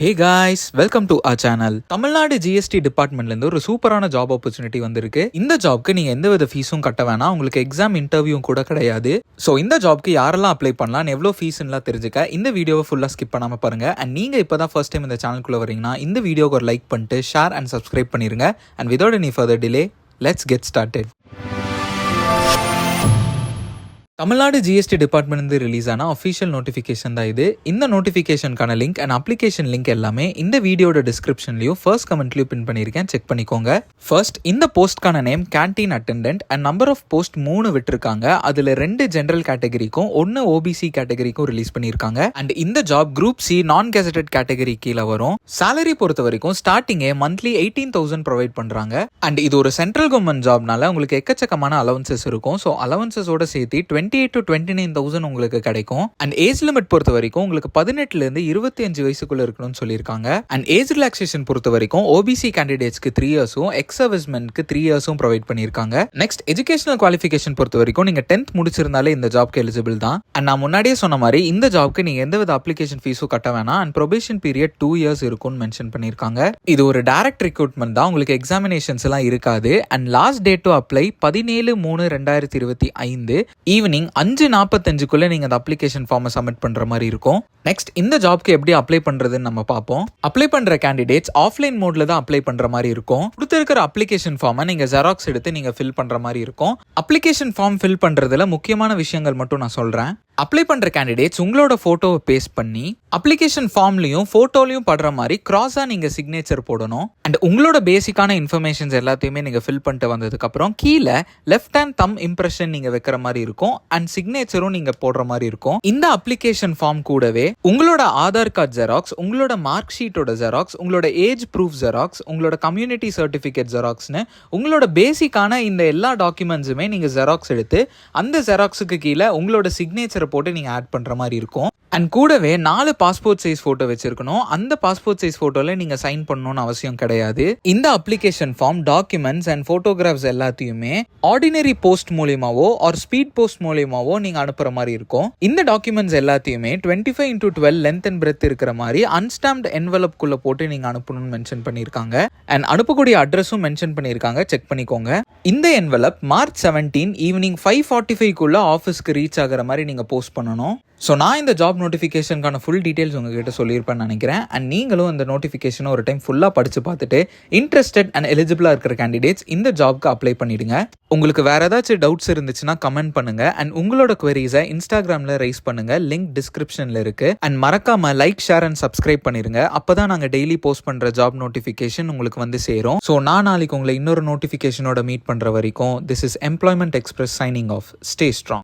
Hey guys, welcome to our channel. Tamil Nadu GST டிபார்ட்மெண்ட்லேருந்து ஒரு சூப்பரான ஜாப் ஆப்பர்ச்சுனிட்டி வந்திருக்கு. இந்த ஜாப்க்கு நீங்கள் எந்தவித ஃபீஸும் கட்ட வேணாம், உங்களுக்கு எக்ஸாம் இன்டர்வியூ கூட கிடையாது. ஸோ இந்த ஜாப்க்கு யாரெல்லாம் அப்ளை பண்ணலாம், எவ்வளோ ஃபீஸ்லாம் தெரிஞ்சுக்க இந்த வீடியோவை ஃபுல்லாக ஸ்கிப் பண்ணாமல் பாருங்க. அண்ட் நீங்கள் இப்போ தான் ஃபர்ஸ்ட் டைம் இந்த சேனலுக்குள்ளே வரீங்கன்னா இந்த வீடியோக்கு ஒரு லைக் பண்ணிட்டு ஷேர் அண்ட் சப்ஸ்கிரைப் பண்ணிருங்க. And without any further delay, let's get started. Tamil Nadu GST department release ஆன அஃபிஷியல் நோட்டிஃபிகேஷன் தான் இது. இந்த நோட்டிஃபிகேஷனுக்கான லிங்க் அண்ட் அப்ளிகேஷன் லிங்க் எல்லாமே இந்த வீடியோட டிஸ்கிரிப்ஷன்லையும் ஃபர்ஸ்ட் கமெண்ட்லையும் பின் பண்ணியிருக்கேன், செக் பண்ணிக்கோங்க. ஃபர்ஸ்ட், இந்த போஸ்ட்கான name canteen attendant and number of post 3 விட்டுருக்காங்க. அதில் 2 ஜென்ரல் கேட்டகரிக்கும் 1 ஓபிசி கேட்டகரிக்கும் ரிலீஸ் பண்ணியிருக்காங்க. அண்ட் இந்த job group C non gazetted category கீழே வரும். சேலரி பொறுத்த வரைக்கும் ஸ்டார்டிங்கே மந்த்லி 18,000 ப்ரொவைட் பண்ணுறாங்க. அண்ட் இது ஒரு சென்ட்ரல் கவர்மெண்ட் ஜாப்னால உங்களுக்கு எக்கச்சக்கமான அலவன்சஸ் இருக்கும். ஸோ அலவன்சஸோட சேர்த்து 28,000 to 29,000 உங்களுக்கு கிடைக்கும். அண்ட் ஏஜ் லிமிட் பொறுத்த வரைக்கும் உங்களுக்கு 18 இருந்து 25 வயசுக்குள்ள இருக்கணும்னு சொல்லியிருக்காங்க. அண்ட் ஏஜ் ரிலாக்ஸேஷன் பொறுத்த வரைக்கும் ஓபிசி கேண்டிடேட்ஸ்க்கு 3 இயர்ஸும் எக்ஸ் சர்வீஸ்மென்ட்க்கு 3 இயர்ஸும் ப்ரொவைட் பண்ணியிருக்காங்க. நெக்ஸ்ட், எஜுகேஷனல் குவாலிஃபிகேஷன் பொறுத்த வரைக்கும் நீங்க 10th முடிச்சிருந்தாலே இந்த ஜாப்க்கு எலிஜிபிள் தான். அண்ட் நான் முன்னாடியே சொன்ன மாதிரி இந்த ஜாப்க்கு நீங்க எந்தவித அப்ளிகேஷன் ஃபீஸும் கட்ட வேணாம். அண்ட் ப்ரொபேஷன் பீரியட் 2 இயர்ஸ் இருக்கும்னு மென்ஷன் பண்ணியிருக்காங்க. இது ஒரு டைரக்ட் ரெக்ரூட்மெண்ட் தான், உங்களுக்கு எக்ஸாமினேஷன்ஸ் எல்லாம் இருக்காது. And last date to apply 17/3/2025 evening 5:45 நீங்க அந்த அப்ளிகேஷன் ஃபார்மை சப்மிட் பண்ற மாதிரி இருக்கும். நெக்ஸ்ட், இந்த ஜாப்க்கு எப்படி அப்ளை பண்றதுன்னு நம்ம பார்ப்போம். அப்ளை பண்ற கேண்டிடேட்ஸ் ஆஃப்லைன் மோட்ல தான் அப்ளை பண்ற மாதிரி இருக்கும். கொடுத்திருக்கிற அப்ளிகேஷன் ஃபார்மை நீங்க ஜெராக்ஸ் எடுத்து நீங்க ஃபில் பண்ற மாதிரி இருக்கும். அப்ளிகேஷன் ஃபார்ம் ஃபில் பண்றதுல முக்கியமான விஷயங்கள் மட்டும் நான் சொல்றேன். அப்ளை பண்ற கேண்டிடேட்ஸ் உங்களோட போட்டோவை பேஸ்ட் பண்ணி அப்ளிகேஷன் ஃபார்ம்லயும் போட்டோலையும் படுற மாதிரி கிராஸா நீங்க சிக்னேச்சர் போடணும். அண்ட் உங்களோட பேசிக்கான இன்ஃபர்மேஷன்ஸ் எல்லாத்தையுமே நீங்க ஃபில் பண்ணிட்டு வந்ததுக்கு அப்புறம் கீழே லெஃப்ட் ஹேண்ட் தம் இம்ப்ரெஷன் நீங்க வைக்கிற மாதிரி இருக்கும். அண்ட் சிக்னேச்சரும் நீங்க போடுற மாதிரி இருக்கும். இந்த அப்ளிகேஷன் ஃபார்ம் கூடவே உங்களோட ஆதார் கார்டு ஜெராக்ஸ், உங்களோட மார்க் ஷீட்டோட ஜெராக்ஸ், உங்களோட ஏஜ் ப்ரூஃப் ஜெராக்ஸ், உங்களோட கம்யூனிட்டி சர்டிஃபிகேட் ஜெராக்ஸ்னு உங்களோட பேசிக்கான இந்த எல்லா டாக்குமெண்ட்ஸுமே நீங்க ஜெராக்ஸ் எடுத்து அந்த ஜெராக்ஸுக்கு கீழே உங்களோட சிக்னேச்சர் போட்டு நீங்க ஆட் பண்ற மாதிரி இருக்கும். அண்ட் கூடவே 4 பாஸ்போர்ட் சைஸ் போட்டோ வச்சிருக்கணும். அந்த பாஸ்போர்ட் சைஸ் போட்டோல நீங்க சைன் பண்ணணும்னு அவசியம் கிடையாது. இந்த application form, documents and photographs எல்லாத்தையுமே ஆர்டினரி போஸ்ட் மூலியமாவோ ஆர் ஸ்பீட் போஸ்ட் மூலியமாவோ நீங்க அனுப்புற மாதிரி இருக்கும். இந்த டாக்குமெண்ட்ஸ் எல்லாத்தையுமே 25x12 லென்த் அண்ட் பிரெத் இருக்கிற மாதிரி அன்ஸ்டாம்ப்ட் என்வலப் குள்ள போட்டு நீங்க அனுப்பணும்னு மென்ஷன் பண்ணிருக்காங்க. அண்ட் அனுப்பக்கூடிய அட்ரஸும் மென்ஷன் பண்ணிருக்காங்க, செக் பண்ணிக்கோங்க. இந்த என்வலப் மார்ச் 17 ஈவினிங் 5:45 ஆஃபீஸ்க்கு ரீச் ஆகிற மாதிரி நீங்க போஸ்ட் பண்ணணும். ஸோ நான் இந்த ஜாப் நோட்டிஃபிகேஷனுக்கான ஃபுல் டீட்டெயில்ஸ் உங்ககிட்ட சொல்லியிருப்பேன்னு நினைக்கிறேன். அண்ட் நீங்களும் இந்த நோட்டிஃபிகேஷனை ஒரு டைம் ஃபுல்லாக படித்து பார்த்துட்டு இன்ட்ரெஸ்டட் அண்ட் எலிஜிபிளாக இருக்கிற கேண்டிடேட்ஸ் இந்த ஜாப்க்கு அப்ளை பண்ணிடுங்க. உங்களுக்கு வேற ஏதாச்சும் டவுட்ஸ் இருந்துச்சுன்னா கமெண்ட் பண்ணுங்க. அண்ட் உங்களோட குவரிஸை இன்ஸ்டாகிராமில் ரைஸ் பண்ணுங்க, லிங்க் டிஸ்கிரிப்ஷனில் இருக்கு. அண்ட் மறக்காம லைக், ஷேர் அண்ட் சப்ஸ்கிரைப் பண்ணிருங்க. அப்பதான் நாங்கள் டெய்லி போஸ்ட் பண்ற ஜாப் நோட்டிஃபிகேஷன் உங்களுக்கு வந்து சேரும். ஸோ நான் நாளைக்கு உங்களை இன்னொரு நோட்டிஃபிகேஷனோட மீட் பண்ற வரைக்கும் this is employment express signing off. Stay strong.